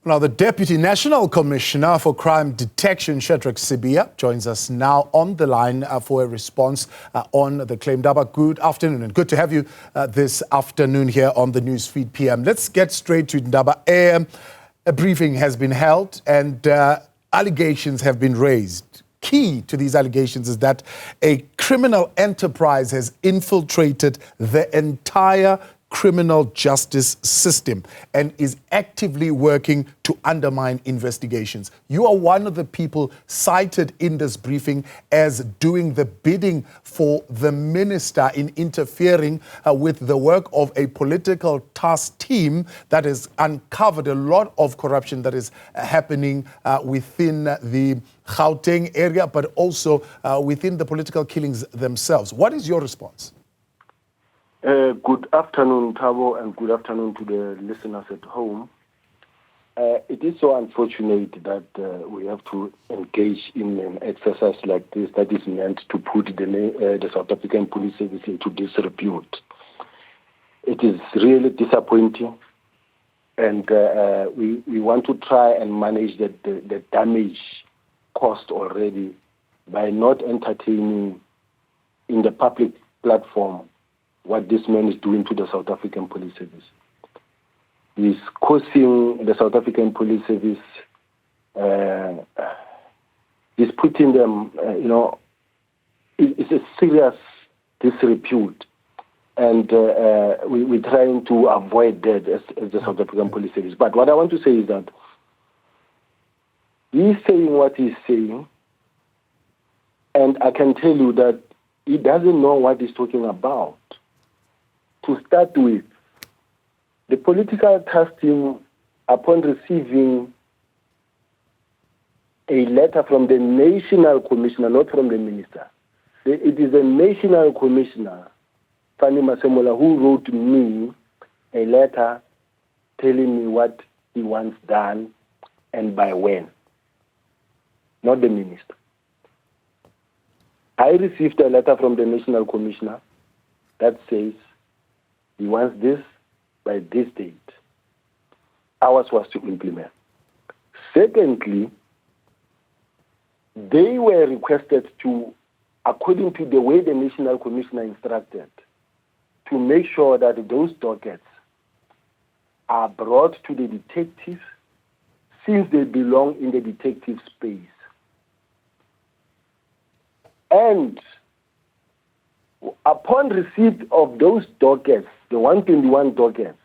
Now, the Deputy National Commissioner for Crime Detection, Shadrack Sibiya, joins us now on the line for a response on the claim. Daba, good afternoon, and good to have you this afternoon here on the Newsfeed PM. Let's get straight to it, Daba. A briefing has been held and allegations have been raised. Key to these allegations is that a criminal enterprise has infiltrated the entire criminal justice system and is actively working to undermine investigations. You are one of the people cited in this briefing as doing the bidding for the minister in interfering with the work of a political task team that has uncovered a lot of corruption that is happening within the Gauteng area, but also within the political killings themselves. What is your response? Good afternoon, Thabo, and good afternoon to the listeners at home. It is so unfortunate that we have to engage in an exercise like this that is meant to put the South African Police Service into disrepute. It is really disappointing, and we want to try and manage the damage caused already by not entertaining in the public platform what this man is doing to the South African Police Service. He's causing the South African Police Service, he's putting them, it's a serious disrepute. And we're trying to avoid that as the South African Police Service. But what I want to say is that he's saying what he's saying, and I can tell you that he doesn't know what he's talking about. To start with, the political task team, upon receiving a letter from the National Commissioner, not from the Minister, it is the National Commissioner, Fani Masemola, who wrote me a letter telling me what he wants done and by when, not the Minister. I received a letter from the National Commissioner that says he wants this by this date. Ours was to implement. Secondly, they were requested to, according to the way the National Commissioner instructed, to make sure that those dockets are brought to the detectives since they belong in the detective space. And upon receipt of those dockets, the 121 dockets,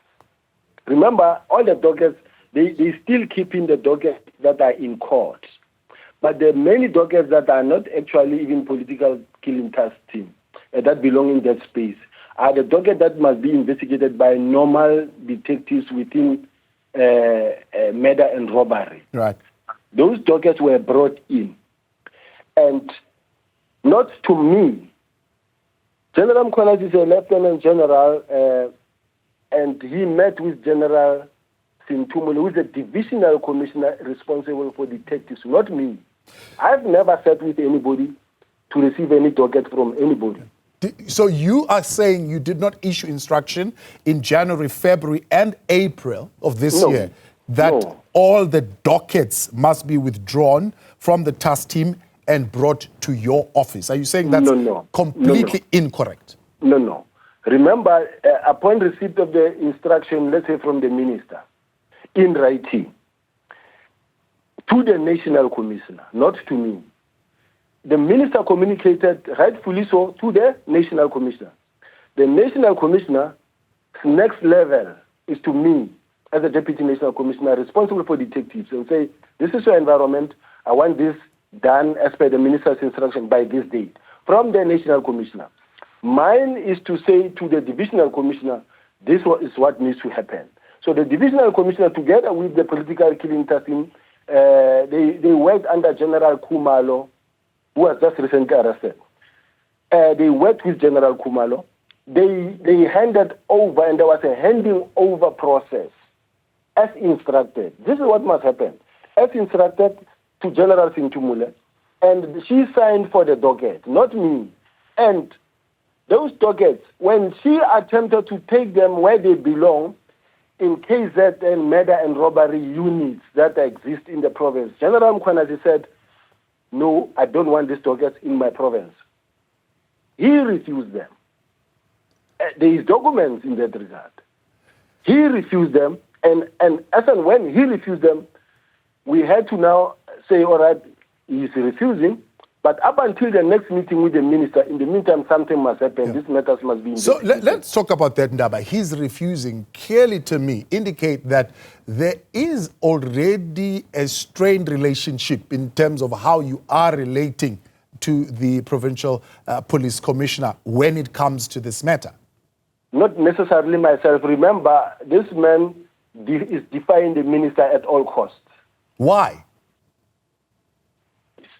remember, all the dockets, they still keep in the dockets that are in court. But there are many dockets that are not actually even political killing task team, that belong in that space, are the dockets that must be investigated by normal detectives within murder and robbery. Right. Those dockets were brought in. And not to me. General Mkhwanazi is a lieutenant general, and he met with General Sintumule, who is the divisional commissioner responsible for detectives, not me. I've never sat with anybody to receive any docket from anybody. So you are saying you did not issue instruction in January, February, and April of this year that all the dockets must be withdrawn from the task team and brought to your office? Are you saying that's completely incorrect? No. Remember, upon receipt of the instruction, let's say from the minister, in writing, to the National Commissioner, not to me. The minister communicated, rightfully so, to the National Commissioner. The National Commissioner's next level is to me, as a Deputy National Commissioner responsible for detectives, and say, this is your environment, I want this done as per the minister's instruction by this date, from the National Commissioner. Mine is to say to the Divisional Commissioner, this is what needs to happen. So the Divisional Commissioner, together with the political killing team, they worked under General Kumalo, who was just recently arrested. They worked with General Kumalo. They handed over, and there was a handing over process as instructed. This is what must happen. As instructed, to General Sintumule, and she signed for the docket, not me. And those dockets, when she attempted to take them where they belong, in KZN murder and robbery units that exist in the province. General Mkhwanazi said, no, I don't want these dockets in my province. He refused them. There is documents in that regard. He refused them, and as and when he refused them, we had to now say, all right, he's refusing, but up until the next meeting with the minister, in the meantime, something must happen. These matters must be investigated. So let's talk about that, Ndaba. His refusing clearly to me indicate that there is already a strained relationship in terms of how you are relating to the provincial police commissioner when it comes to this matter. Not necessarily myself. Remember, this man is defying the minister at all costs. Why?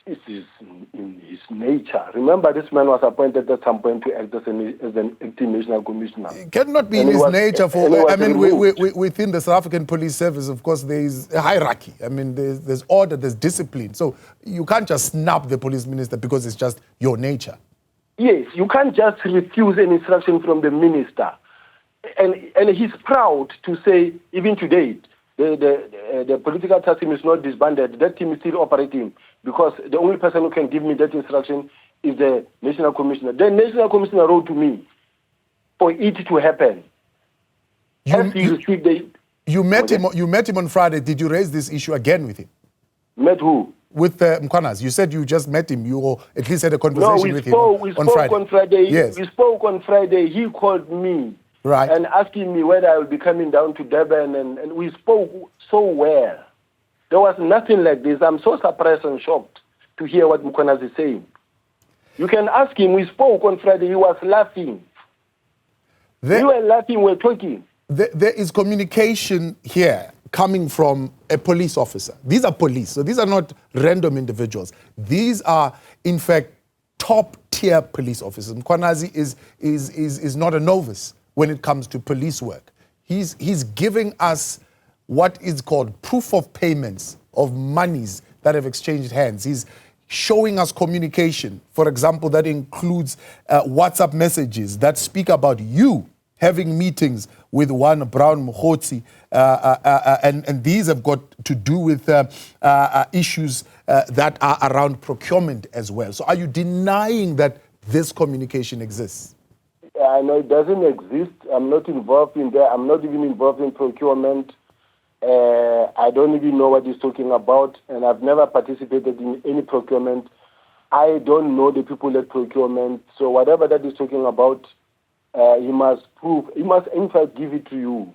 It is in his nature. Remember, this man was appointed at some point to act as an acting national commissioner. It cannot be in his nature. Within the South African Police Service, of course, there is a hierarchy. I mean, there's order, there's discipline. So you can't just snap the police minister because it's just your nature. Yes, you can't just refuse an instruction from the minister. And he's proud to say, even today, the political task team is not disbanded. That team is still operating because the only person who can give me that instruction is the national commissioner. The national commissioner wrote to me for it to happen. You met him on Friday. Did you raise this issue again with him? Met who? With Mkhwanazi. You said you just met him. You at least had a conversation with him on Friday. On Friday. Yes. We spoke on Friday. He called me. Right. And asking me whether I will be coming down to Durban, and we spoke so well. There was nothing like this. I'm so surprised and shocked to hear what Mkhwanazi is saying. You can ask him. We spoke on Friday. He was laughing. We were laughing. We were talking. There is communication here coming from a police officer. These are police, so these are not random individuals. These are, in fact, top-tier police officers. Mkhwanazi is not a novice when it comes to police work. He's giving us what is called proof of payments of monies that have exchanged hands. He's showing us communication, for example, that includes WhatsApp messages that speak about you having meetings with one Brown Mkhwanazi, and these have got to do with issues that are around procurement as well. So are you denying that this communication exists? I know it doesn't exist. I'm not involved in that. I'm not even involved in procurement. I don't even know what he's talking about, and I've never participated in any procurement. I don't know the people at procurement. So whatever that he's talking about, he must prove. He must, in fact, give it to you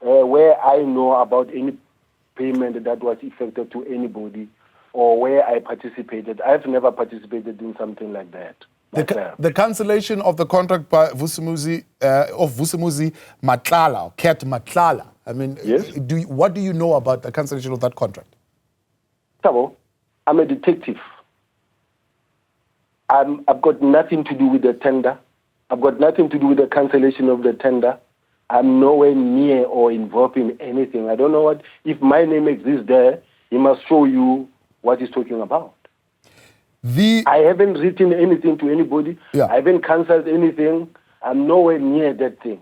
where I know about any payment that was effected to anybody or where I participated. I've never participated in something like that. The cancellation of the contract by Nhlanhla Matlala, or Cat Matlala. I mean, yes? What do you know about the cancellation of that contract? Tabo, I'm a detective. I've got nothing to do with the tender. I've got nothing to do with the cancellation of the tender. I'm nowhere near or involved in anything. I don't know what, if my name exists there, he must show you what he's talking about. I haven't written anything to anybody. Yeah. I haven't cancelled anything. I'm nowhere near that thing.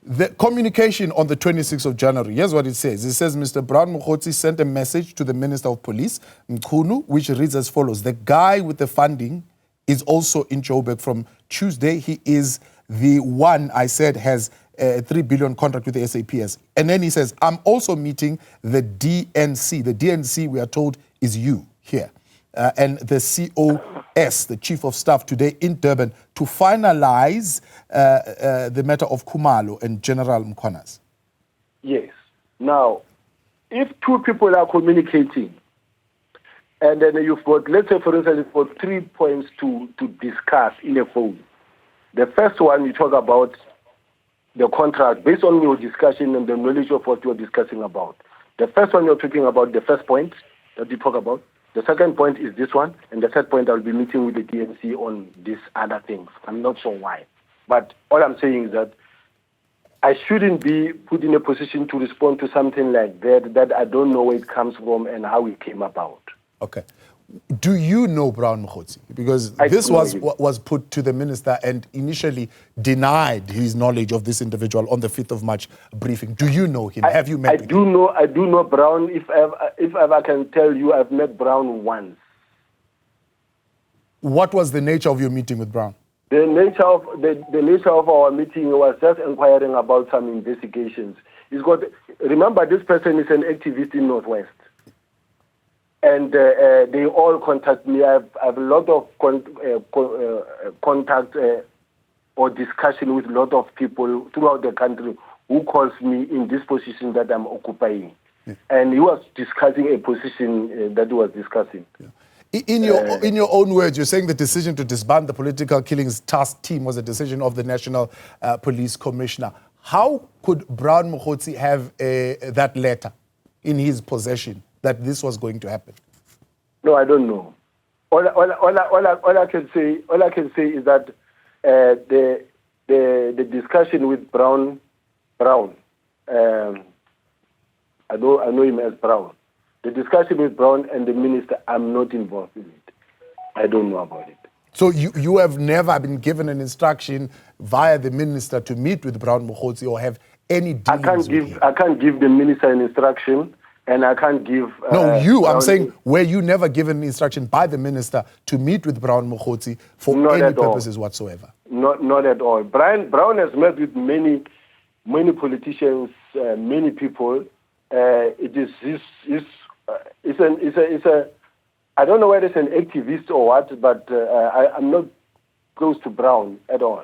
The communication on the 26th of January, here's what it says. It says, Mr. Brown Mkhwanazi sent a message to the Minister of Police, Mchunu, which reads as follows. The guy with the funding is also in Joburg from Tuesday. He is the one I said has a 3 billion contract with the SAPS. And then he says, I'm also meeting the DNC. The DNC, we are told, is you here. And the COS, the Chief of Staff, today in Durban to finalize the matter of Khumalo and General Mkhwanazi. Yes. Now, if two people are communicating, and then you've got, let's say, for instance, you've got 3 points to discuss in a phone. The first one, you talk about the contract based on your discussion and the knowledge of what you're discussing about. The first one, you're talking about the first point that you talk about. The second point is this one, and the third point, I'll be meeting with the DNC on these other things. I'm not sure why. But all I'm saying is that I shouldn't be put in a position to respond to something like that I don't know where it comes from and how it came about. Okay. Do you know Brown Mkhwanazi? Because this was put to the minister and initially denied his knowledge of this individual on the 5th of March briefing. Do you know him? Have you met him? I do know Brown. If ever I can tell you, I've met Brown once. What was the nature of your meeting with Brown? The nature of our meeting was just inquiring about some investigations. Remember, this person is an activist in Northwest. And they all contact me. I have a lot of contact or discussion with a lot of people throughout the country who calls me in this position that I'm occupying. Yeah. And he was discussing a position that he was discussing. Yeah. In your own words, you're saying the decision to disband the political killings task team was a decision of the National Police Commissioner. How could Brown Mkhwanazi have that letter in his possession that this was going to happen? No, I don't know. All I can say is that the discussion with Brown, I know him as Brown. The discussion with Brown and the minister, I'm not involved in it. I don't know about it. So you have never been given an instruction via the minister to meet with Brown Mkhwanazi or have any dealings with him? I can't give the minister an instruction. And I can't give... I'm saying, were you never given instruction by the minister to meet with Brown Mkhwanazi for any purposes whatsoever? Not at all. Brown has met with many politicians, many people. I don't know whether it's an activist or what, but I'm not close to Brown at all.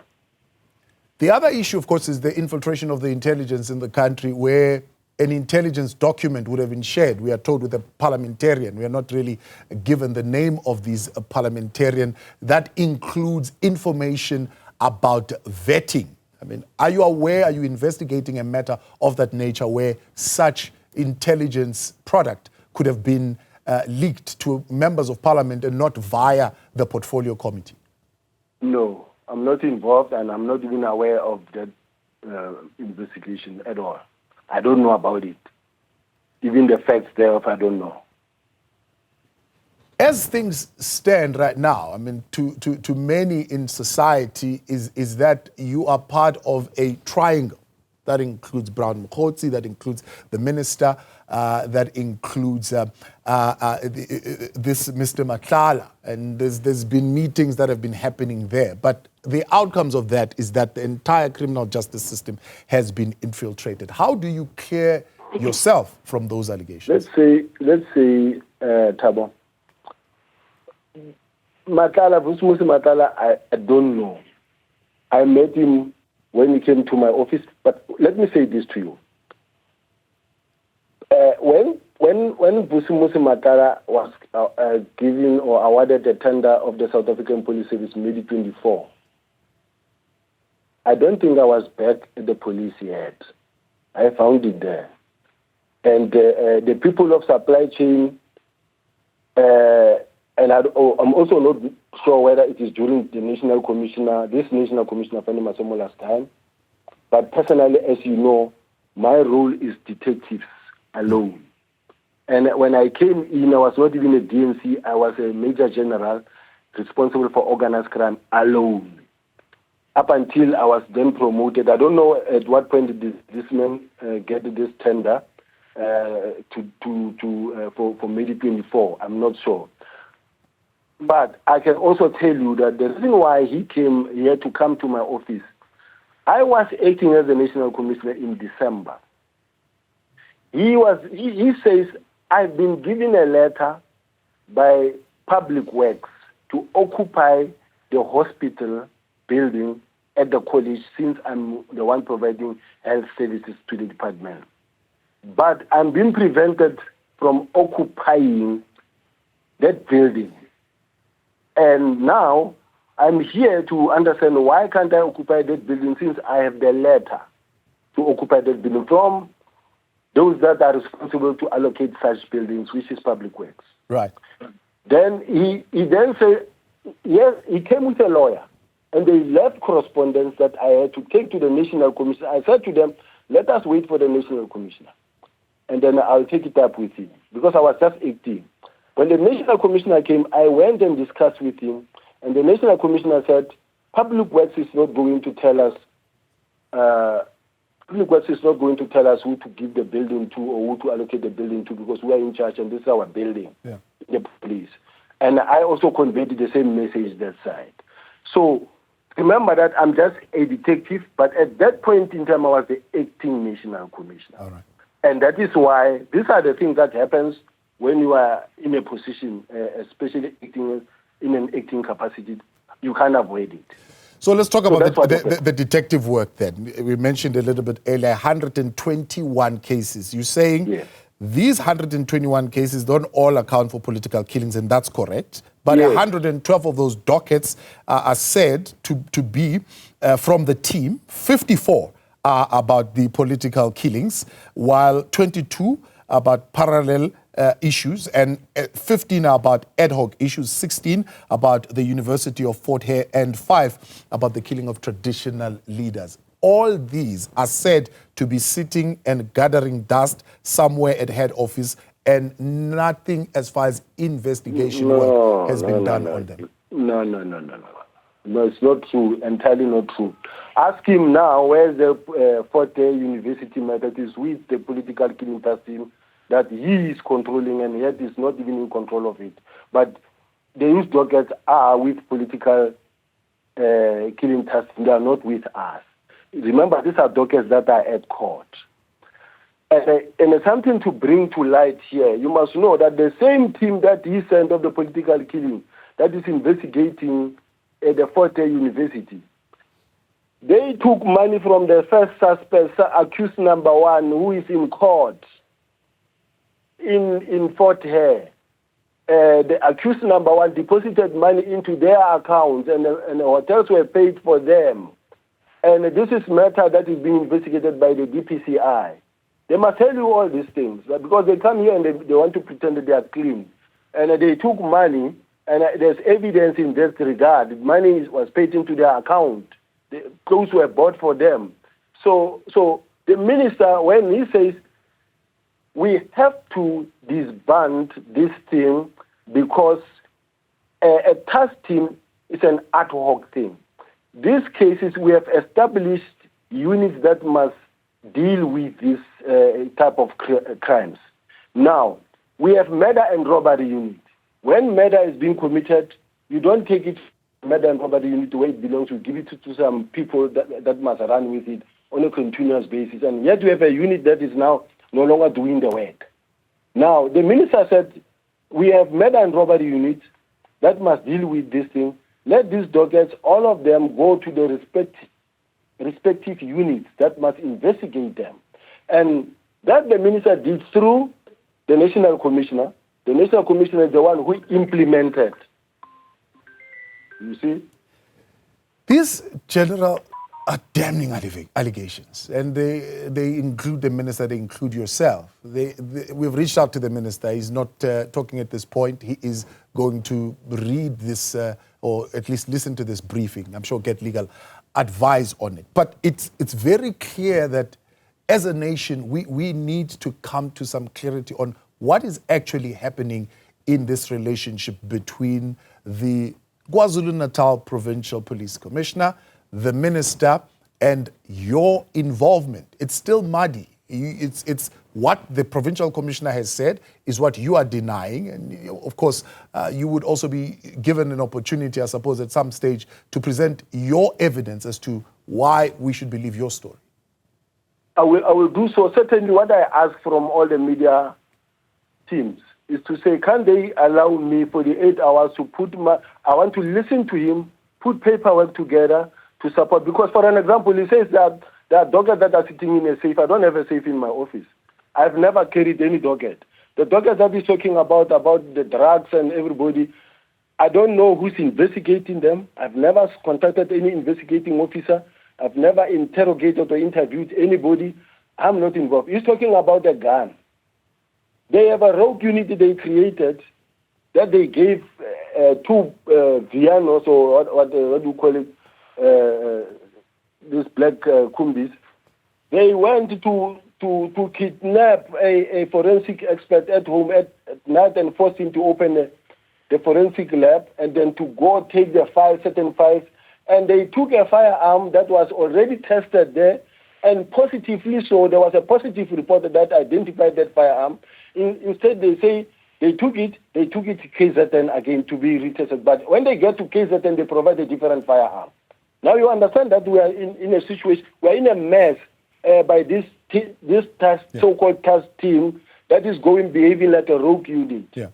The other issue, of course, is the infiltration of the intelligence in the country, where an intelligence document would have been shared, we are told, with a parliamentarian. We are not really given the name of these parliamentarian. That includes information about vetting. I mean, are you aware, are you investigating a matter of that nature where such intelligence product could have been leaked to members of parliament and not via the portfolio committee? No, I'm not involved and I'm not even aware of that investigation at all. I don't know about it. Even the facts thereof, I don't know. As things stand right now, I mean, to many in society, is that you are part of a triangle. That includes Brown Mkhwanazi, that includes the minister, that includes this Mr. Nhlanhla, and there's been meetings that have been happening there. But the outcomes of that is that the entire criminal justice system has been infiltrated. How do you clear yourself from those allegations? Let's say, Thabo, Nhlanhla, I don't know. I met him when he came to my office, but let me say this to you. When Nhlanhla was given or awarded the tender of the South African Police Service mid-24, I don't think I was back at the police yet. I found it there. And the people of supply chain, and I'm also not sure whether it is during the National Commissioner, Fanny Masomola's time, but personally, as you know, my role is detectives alone. And when I came in, I was not even a DMC, I was a Major General responsible for organized crime alone. Up until I was then promoted. I don't know at what point did this man get this tender for mid-24. I'm not sure. But I can also tell you that the reason why he had to come to my office, I was acting as a National Commissioner in December. He says, I've been given a letter by Public Works to occupy the hospital building at the college since I'm the one providing health services to the department. But I'm being prevented from occupying that building. And now I'm here to understand why can't I occupy that building since I have the letter to occupy that building from those that are responsible to allocate such buildings, which is Public Works. Right. Then he then said, yes, he came with a lawyer. And they left correspondence that I had to take to the National Commissioner. I said to them, let us wait for the National Commissioner. And then I'll take it up with him. Because I was just 18. When the National Commissioner came, I went and discussed with him, and the National Commissioner said, Public Works is not going to tell us Public Works is not going to tell us who to give the building to or who to allocate the building to, because we are in charge and this is our building, the police. And I also conveyed the same message that side. So remember that I'm just a detective, but at that point in time I was the acting National Commissioner. All right. And that is why these are the things that happens when you are in a position, especially acting in an acting capacity. You can't avoid it. So let's talk about the detective work then. We mentioned a little bit earlier, 121 cases. You're saying these 121 cases don't all account for political killings, and that's correct. But 112 of those dockets are said to be from the team. 54 are about the political killings, while 22 about parallel issues, and 15 are about ad hoc issues, 16 about the University of Fort Hare, and 5 about the killing of traditional leaders. All these are said to be sitting and gathering dust somewhere at head office, and nothing as far as investigation work has been done on them. No, it's not true, entirely not true. Ask him now where the Fort Hare University method is with the political killing task team that he is controlling, and yet is not even in control of it. But the youth dockets are with political killing task team. They are not with us. Remember, these are dockets that are at court. And something to bring to light here, you must know that the same team that he sent of the political killing, that is investigating at the Fort Hare University, they took money from the first suspect, accused number 1, who is in court in Fort Hare. The accused number 1 deposited money into their accounts, and the hotels were paid for them. And this is matter that is being investigated by the DPCI. They must tell you all these things, because they come here and they want to pretend that they are clean. And they took money, and there's evidence in that regard. Money was paid into their account. The clothes were bought for them. So the minister, when he says, we have to disband this thing because a task team is an ad hoc thing. These cases, we have established units that must deal with this type of crimes. Now, we have murder and robbery unit. When murder is being committed, you don't take it to murder and robbery unit where it belongs. You give it to some people that must run with it on a continuous basis. And yet we have a unit that is now no longer doing the work. Now, the minister said, we have murder and robbery units that must deal with this thing. Let these dockets, all of them, go to the respective units that must investigate them. And that the minister did through the National Commissioner. The National Commissioner is the one who implemented. You see? These general are damning allegations, and they include the minister, they include yourself. We've reached out to the minister. He's not talking at this point. He is going to read this, or at least listen to this briefing. I'm sure get legal advice on it. But it's very clear that as a nation, we need to come to some clarity on what is actually happening in this relationship between the KwaZulu-Natal Provincial Police Commissioner, the minister, and your involvement. It's still muddy. It's what the provincial commissioner has said is what you are denying. And of course, you would also be given an opportunity, I suppose, at some stage to present your evidence as to why we should believe your story. I will do so. Certainly what I ask from all the media teams is to say, can they allow me for the 8 hours to I want to listen to him, put paperwork together to support. Because for an example, he says that there are dockets that are sitting in a safe. I don't have a safe in my office. I've never carried any docket. The docket that he's talking about the drugs and everybody, I don't know who's investigating them. I've never contacted any investigating officer. I've never interrogated or interviewed anybody. I'm not involved. He's talking about a gun. They have a rogue unit they created that they gave two Vianos, or what do you call it, these black kumbis. They went to kidnap a forensic expert at home at night and forced him to open the forensic lab and then to go take the files, certain files. And they took a firearm that was already tested there, and positively so. There was a positive report that identified that firearm. Instead, they say they took it to KZN again to be retested. But when they get to KZN, they provide a different firearm. Now you understand that we are in a situation, we are in a mess by this so-called task team that is behaving like a rogue unit. Yeah.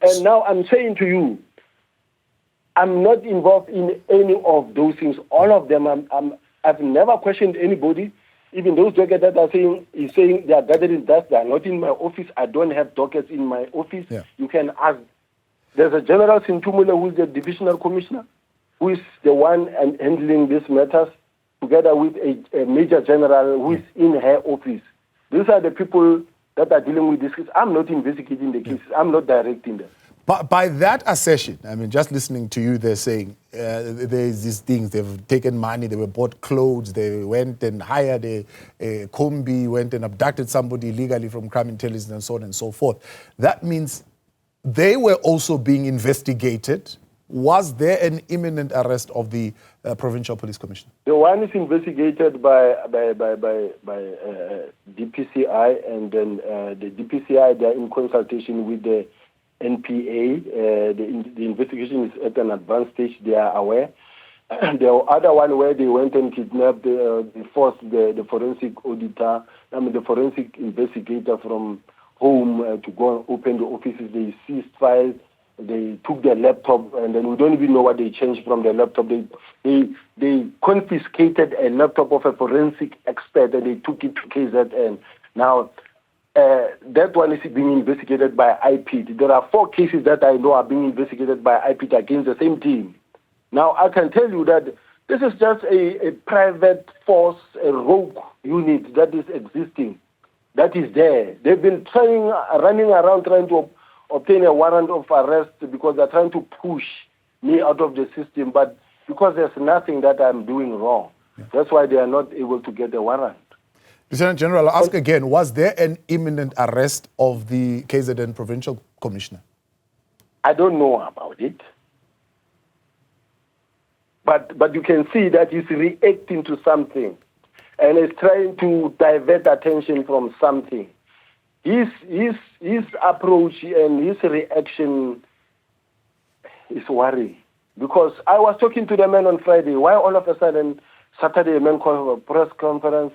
And now I'm saying to you, I'm not involved in any of those things. All of them, I've never questioned anybody. Even those dockets that are saying they are gathering dust, they are not in my office. I don't have dockets in my office. Yeah. You can ask. There's a General Sintumula who is the divisional commissioner, who is the one handling these matters, together with a major general who is in her office. These are the people that are dealing with this case. I'm not investigating the cases. I'm not directing them. But by that assertion, I mean, just listening to you, they're saying there's these things, they've taken money, they were bought clothes, they went and hired a combi, went and abducted somebody illegally from crime intelligence and so on and so forth. That means they were also being investigated. Was there an imminent arrest of the provincial police commissioner? The one is investigated by DPCI, and then the DPCI, they're in consultation with the NPA. The investigation is at an advanced stage. They are aware. The other one where they went and kidnapped the forensic auditor, the forensic investigator from home to go and open the offices. They seized files. They took their laptop, and then we don't even know what they changed from the laptop. They confiscated a laptop of a forensic expert, and they took it to KZN. Now, that one is being investigated by IPID. There are 4 cases that I know are being investigated by IPID against the same team. Now, I can tell you that this is just a private force, a rogue unit that is existing, that is there. They've been running around trying to obtain a warrant of arrest because they're trying to push me out of the system, but because there's nothing that I'm doing wrong. That's why they are not able to get a warrant. Lieutenant General, I'll ask again, was there an imminent arrest of the KZN provincial commissioner? I don't know about it. But you can see that he's reacting to something and is trying to divert attention from something. His approach and his reaction is worrying. Because I was talking to the man on Friday. Why all of a sudden Saturday the man called a press conference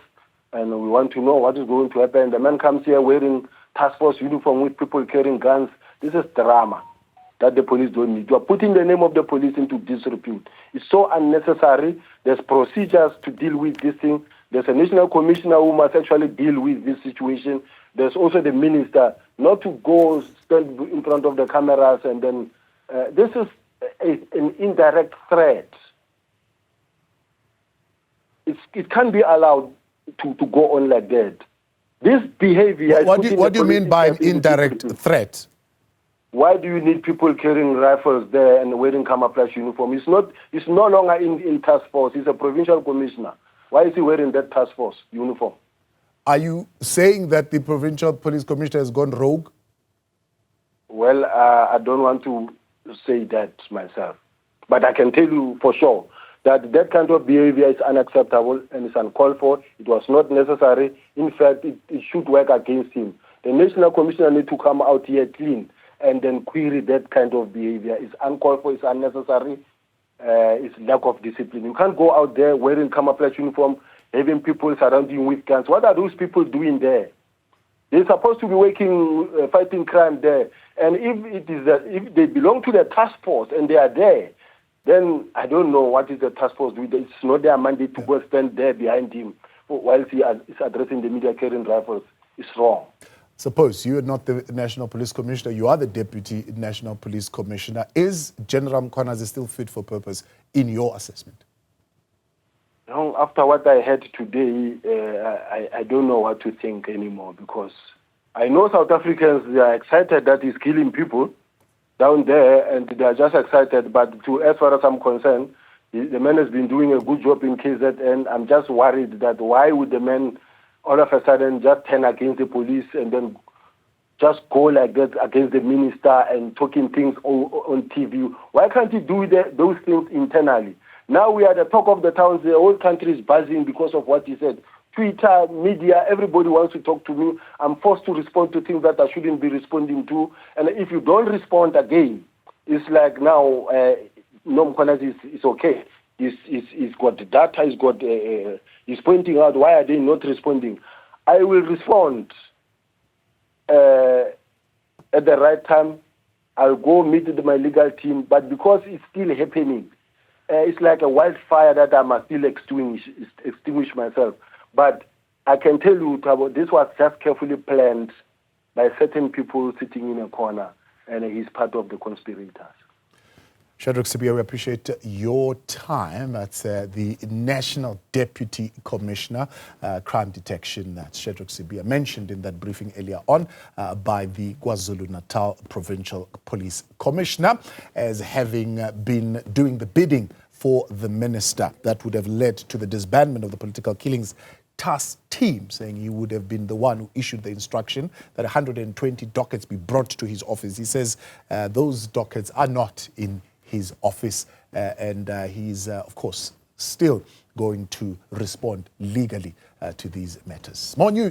and we want to know what is going to happen. The man comes here wearing task force uniform with people carrying guns. This is drama that the police don't need. You are putting the name of the police into disrepute. It's so unnecessary. There's procedures to deal with this thing. There's a national commissioner who must actually deal with this situation. There's also the minister, not to go stand in front of the cameras and then... this is an indirect threat. It can't be allowed to go on like that. This behavior... What do you mean by an indirect threat? Why do you need people carrying rifles there and wearing camouflage uniform? It's no longer in task force. He's a provincial commissioner. Why is he wearing that task force uniform? Are you saying that the provincial police commissioner has gone rogue? Well, I don't want to say that myself. But I can tell you for sure that that kind of behavior is unacceptable and is uncalled for. It was not necessary. In fact, it should work against him. The national commissioner needs to come out here clean and then query that kind of behavior. It's uncalled for, it's unnecessary, it's lack of discipline. You can't go out there wearing camouflage uniform, having people surrounding you with guns. What are those people doing there? They're supposed to be working, fighting crime there. And if they belong to the task force and they are there, then I don't know what is the task force doing. It's not their mandate to go stand there behind him while he is addressing the media carrying rifles. It's wrong. Suppose you are not the National Police Commissioner, you are the Deputy National Police Commissioner. Is General Mkhwanazi still fit for purpose in your assessment? No, after what I heard today, I don't know what to think anymore, because I know South Africans, they are excited that he's killing people down there, and they are just excited. But as far as I'm concerned, the man has been doing a good job in KZN. I'm just worried that why would the man all of a sudden just turn against the police and then just go like that against the minister and talking things on TV. Why can't he do those things internally? Now we are the talk of the town. The whole country is buzzing because of what he said. Twitter, media, everybody wants to talk to me. I'm forced to respond to things that I shouldn't be responding to. And if you don't respond again, it's like now, Mkhwanazi is okay. He's got the data, he's pointing out why are they not responding. I will respond at the right time. I'll go meet with my legal team, but because it's still happening, it's like a wildfire that I must still extinguish myself. But I can tell you, Thabo, this was just carefully planned by certain people sitting in a corner, and he's part of the conspirators. Shadrack Sibiya, we appreciate your time. That's the National Deputy Commissioner, Crime Detection, that's Shadrack Sibiya, mentioned in that briefing earlier on by the KwaZulu-Natal Provincial Police Commissioner as having been doing the bidding for the minister that would have led to the disbandment of the political killings task team, saying he would have been the one who issued the instruction that 120 dockets be brought to his office. He says those dockets are not in his office and he's, of course, still going to respond legally to these matters. More news.